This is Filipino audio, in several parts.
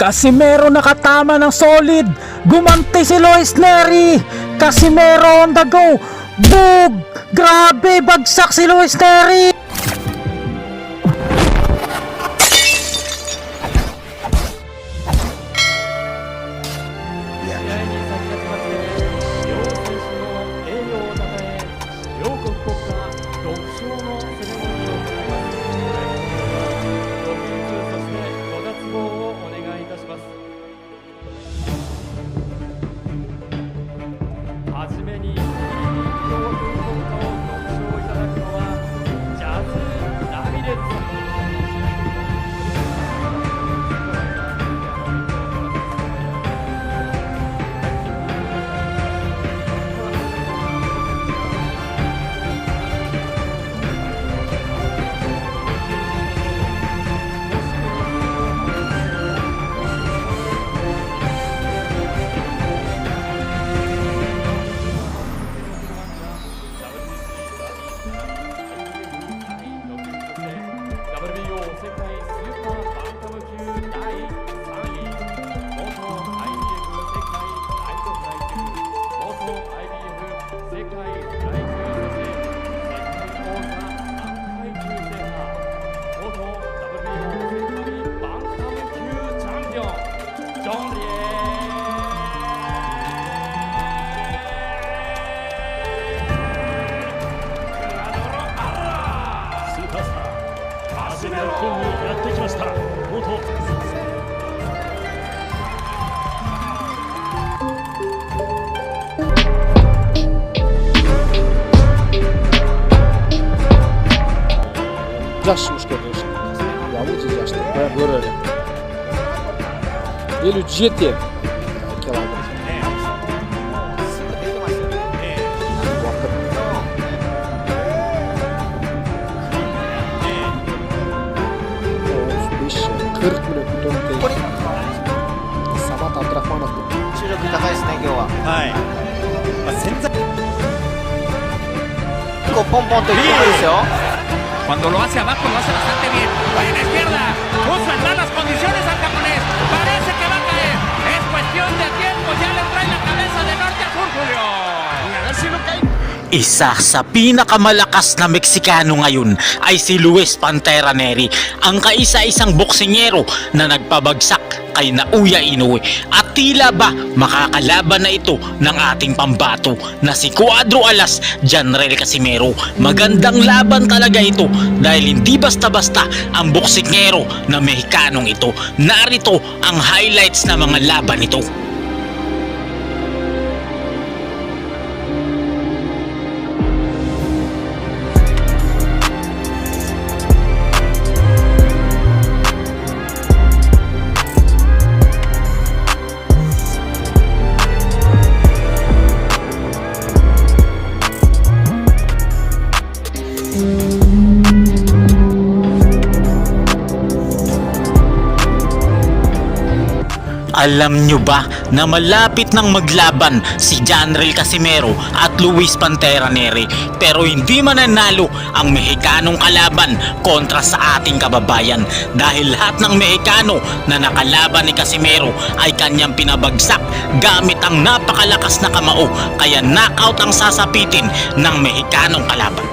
Casimero nakatama ng solid. Gumanti si Luis Nery. Casimero on the go. Bug! Grabe, bagsak si Luis Nery. Жас ушкердеш. Явуулж яаштай. Бөөрөө. Илүү житэй. Килограмм. Самат Абдрахманов. 注力高いですね、今日は。はい。潜在。結構ポンポンといってもいいですよ。Cuando lo hace abajo lo hace bastante bien. Va en la izquierda. Puso en malas condiciones al japonés. Parece que va a caer. Es cuestión de tiempo. Ya le trae la cabeza de norte a sur, Julio. Y a ver si no cae. Isa sa pinakamalakas na Meksikano ngayon ay si Luis Pantera Nery, ang kaisa-isang boksingero na nagpabagsak kay Naoya Inoue, at tila ba makakalaban na ito ng ating pambato na si Cuadro Alas Janrel Casimero. Magandang laban talaga ito dahil hindi basta-basta ang boksingero na Mexicanong ito. Narito ang highlights ng mga laban nito. Alam nyo ba na malapit nang maglaban si Janrel Casimero at Luis Pantera Nery, pero hindi mananalo ang Mexicanong kalaban kontra sa ating kababayan dahil lahat ng Mexicano na nakalaban ni Casimero ay kanyang pinabagsak gamit ang napakalakas na kamao, kaya knockout ang sasapitin ng Mexicanong kalaban.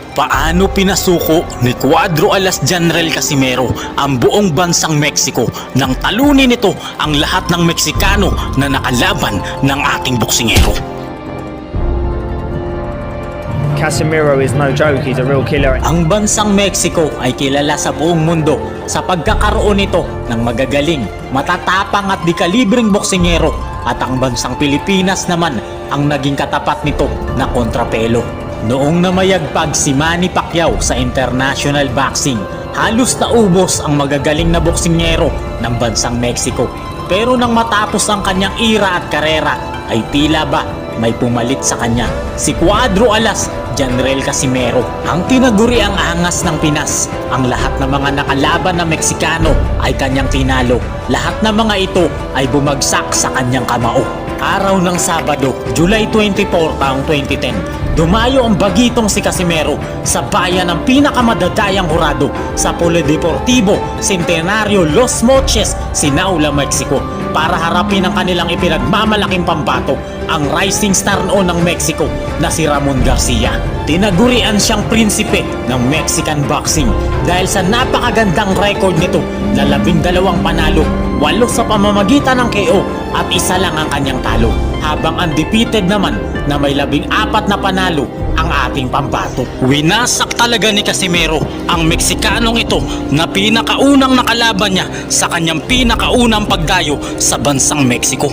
Paano pinasuko ni Cuadro Alas Janrel Casimero ang buong bansang Mexico nang talunin nito ang lahat ng Meksikano na nakalaban ng ating boksingero? Casimero is no joke, he's a real killer. Ang bansang Mexico ay kilala sa buong mundo sa pagkakaroon nito ng magagaling, matatapang at di-kalibreng boksingero, at ang bansang Pilipinas naman ang naging katapat nito na kontrapelo. Noong namayagpag si Manny Pacquiao sa international boxing, halos naubos ang magagaling na boksingero ng bansang Mexico. Pero nang matapos ang kanyang era at karera, ay tila ba may pumalit sa kanya, si Cuadro Alas Janrel Casimero. Ang tinaguri ang angas ng Pinas. Ang lahat ng mga nakalaban na Meksikano ay kanyang tinalo. Lahat ng mga ito ay bumagsak sa kanyang kamao. Araw ng Sabado, July 24, taong 2010, dumayo ang bagitong si Casimero sa bayan ng pinakamadadayang hurado sa Polideportivo Centenario Los Moches, Sinaula, Mexico para harapin ang kanilang ipinagmamalaking pambato, ang rising star noon ng Mexico na si Ramon Garcia. Tinagurian siyang prinsipe ng Mexican boxing dahil sa napakagandang record nito na 12 panalo, 8 sa pamamagitan ng KO at 1 lang ang kanyang talo, habang undefeated naman na may 14 na panalo ang ating pambato. Winasak talaga ni Casimero ang Meksikanong ito na pinakaunang nakalaban niya sa kanyang pinakaunang pagdayo sa bansang Mexico.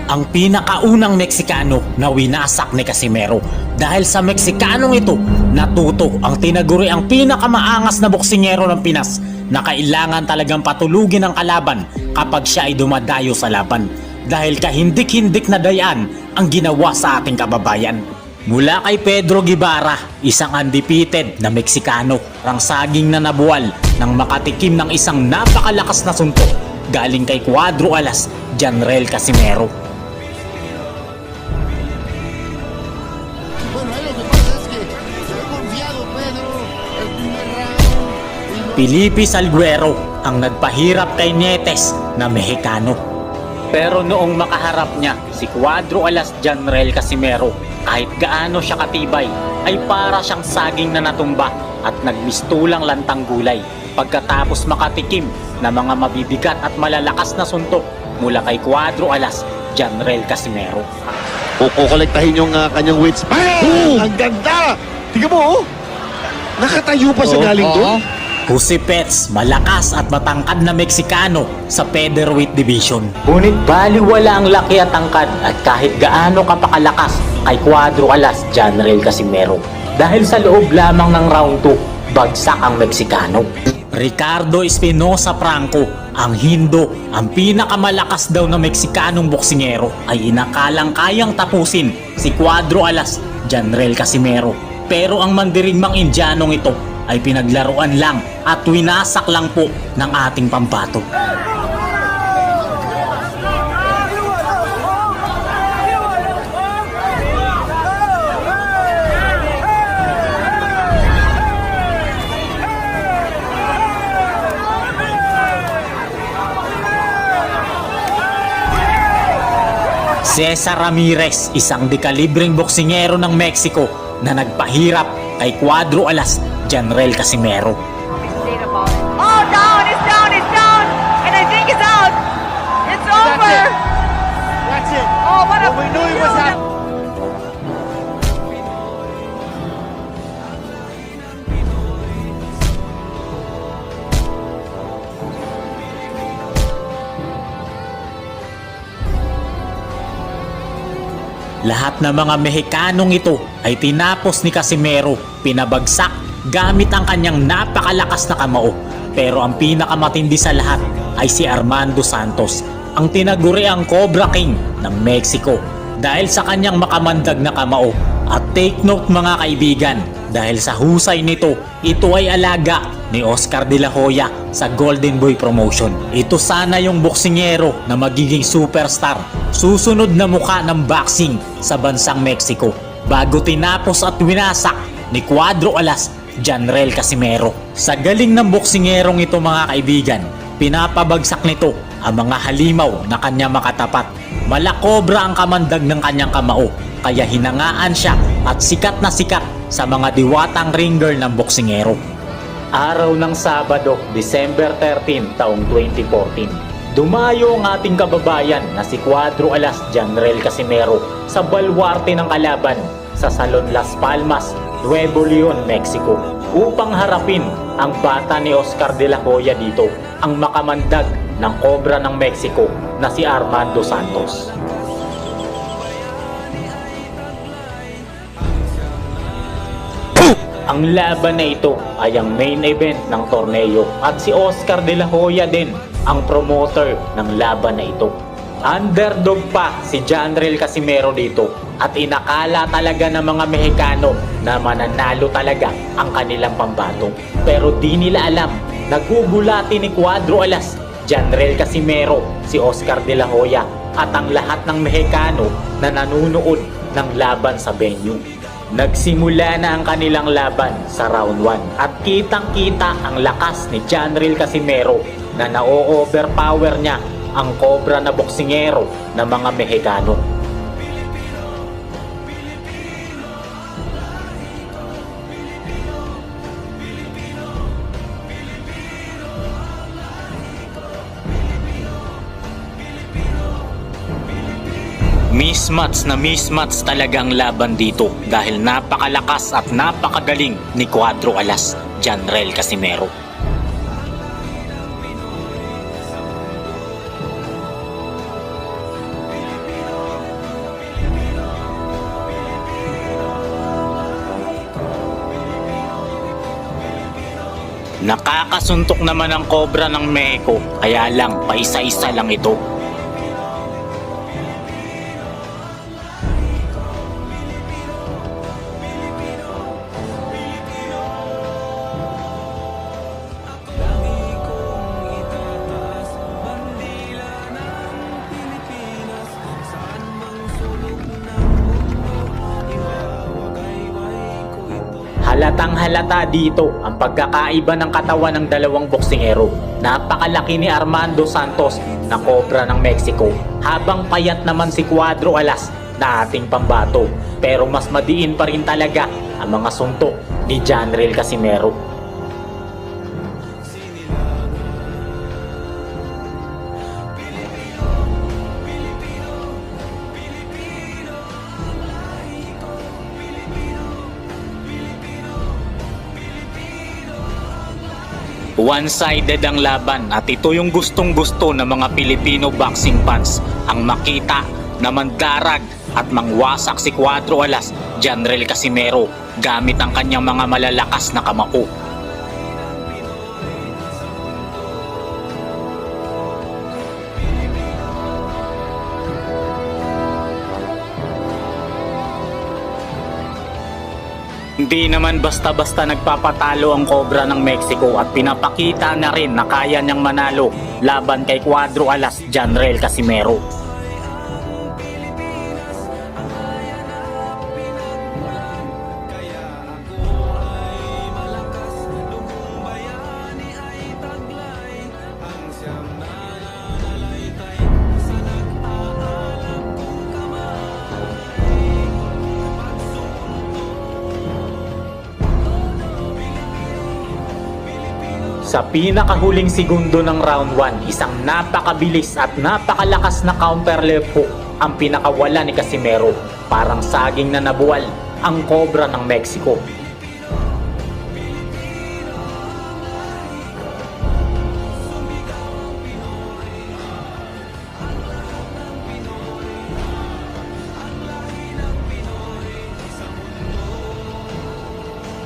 Ang pinakaunang Meksikano na winasak ni Casimero. Dahil sa Meksikanong ito, natuto ang tinaguri ang pinakamaangas na boksingero ng Pinas na kailangan talagang patulugin ang kalaban kapag siya ay dumadayo sa laban. Dahil kahindik-hindik na dayaan ang ginawa sa ating kababayan. Mula kay Pedro Guevara, isang undefeated na Meksikano, rangsaging na nabuwal ng makatikim ng isang napakalakas na suntok galing kay Cuadro Alas, Janrel Casimero. Felipe Salguero ang nagpahirap kay Nietes na Mexicano. Pero noong makaharap niya si Cuadro Alas Janrel Casimero, kahit gaano siya katibay, ay para siyang saging na natumba at nagmistulang lantang gulay pagkatapos makatikim na mga mabibigat at malalakas na suntok mula kay Cuadro Alas Janrel Casimero. Kukolektahin yung kanyang weights. Bang! Ang ganda! Tingnan mo, oh! Nakatayo pa siya galing doon. Jose Pets, malakas at matangkad na Meksikano sa featherweight division. Ngunit baliwala ang laki at tangkad at kahit gaano kapakalakas kay Cuadro Alas Janrel Casimero. Dahil sa loob lamang ng round 2, bagsak ang Meksikano. Ricardo Espinosa Franco, ang Hindo, ang pinakamalakas daw na Meksikanong boksingero, ay inakalang kayang tapusin si Cuadro Alas Janrel Casimero. Pero ang mandirigmang Indianong ito ay pinaglaruan lang at winasak lang po ng ating pambato. Cesar Ramirez, isang dekalibreng boksingero ng Mexico na nagpahirap kay Cuadro Alas Janrel Casimero. Oh, down! It's down! It's down! And I think it's out! It's over! That's it. Oh, what a... We knew it was happening. Lahat ng mga Mexikanong ito ay tinapos ni Casimero, pinabagsak gamit ang kanyang napakalakas na kamao. Pero ang pinakamatindi sa lahat ay si Armando Santos, ang tinaguri ang Cobra King ng Mexico dahil sa kanyang makamandag na kamao. At take note mga kaibigan, dahil sa husay nito, ito ay alaga ni Oscar de la Hoya sa Golden Boy Promotion. Ito sana yung boksingero na magiging superstar, susunod na mukha ng boxing sa bansang Mexico, bago tinapos at winasak ni Cuadro Alas Janrel Casimero. Sa galing ng boksingerong ito mga kaibigan, pinapabagsak nito ang mga halimaw na kanya makatapat. Malakobra ang kamandag ng kanyang kamao, kaya hinangaan siya at sikat na sikat sa mga diwatang ringer ng boksingero. Araw ng Sabado, December 13, taong 2014. Dumayo ang ating kababayan na si Cuadro Alas Janrel Casimero sa balwarte ng kalaban sa Salon Las Palmas, Nuevo Leon, Mexico, upang harapin ang bata ni Oscar de la Hoya dito, ang makamandag ng Cobra ng Mexico na si Armando Santos. Ang laban na ito ay ang main event ng torneo at si Oscar de la Hoya din ang promoter ng laban na ito. Underdog pa si Janriel Casimero dito at inakala talaga ng mga Mexicano na mananalo talaga ang kanilang pambato. Pero di nila alam, nagugulati ni Cuadro Alas, Janriel Casimero, si Oscar De La Hoya at ang lahat ng Mexicano na nanunood ng laban sa venue. Nagsimula na ang kanilang laban sa round 1 at kitang-kita ang lakas ni Janriel Casimero na na-overpower niya ang cobra na boksingero ng mga Mexicano. Mismatch talagang laban dito dahil napakalakas at napakagaling ni Cuadro Alas, Janriel Casimero. Nakakasuntok naman ang cobra ng Mexico, kaya lang paisa-isa lang ito. Halatang halata dito ang pagkakaiba ng katawan ng dalawang boksingero. Napakalaki ni Armando Santos na cobra ng Mexico, habang payat naman si Cuadro Alas na ating pambato. Pero mas madiin pa rin talaga ang mga suntok ni Janriel Casimero. One-sided ang laban at ito yung gustong-gusto ng mga Pilipino boxing fans, ang makita na mandarag at mangwasak si Cuadro Alas, Janriel Casimero gamit ang kanyang mga malalakas na kamao. Hindi naman basta-basta nagpapatalo ang cobra ng Mexico at pinapakita na rin na kaya niyang manalo laban kay Cuadro Alas, Janriel Casimero. Sa pinakahuling segundo ng round 1, isang napakabilis at napakalakas na counter left hook ang pinakawala ni Casimero. Parang saging na nabuwal ang cobra ng Mexico.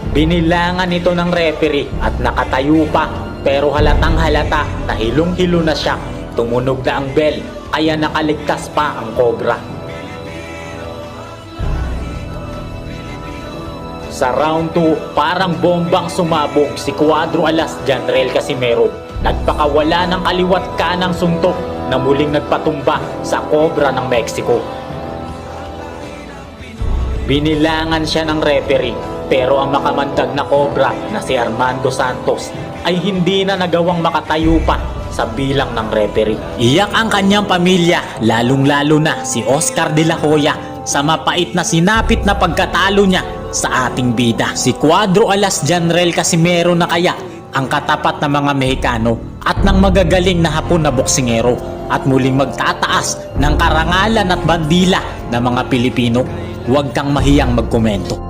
Binilangan ito ng referee at nakatayo pa, pero halatang halata na hilong-hilo na siya. Tumunog na ang bell, kaya nakaligtas pa ang cobra. Sa round 2, parang bombang sumabog si Cuadro Alas, Janriel Casimero. Nagpakawala ng kaliwat kanang suntok na muling nagpatumba sa cobra ng Mexico. Binilangan siya ng referee, pero ang makamandag na cobra na si Armando Santos ay hindi na nagawang makatayo pa sa bilang ng referee. Iyak ang kanyang pamilya, lalong-lalo na si Oscar De La Hoya sa mapait na sinapit na pagkatalo niya sa ating bida. Si Cuadro Alas, Janriel Casimero na kaya ang katapat ng mga Mexicano at ng magagaling na Hapon na boksingero at muling magtataas ng karangalan at bandila ng mga Pilipino. Huwag kang mahiyang magkomento.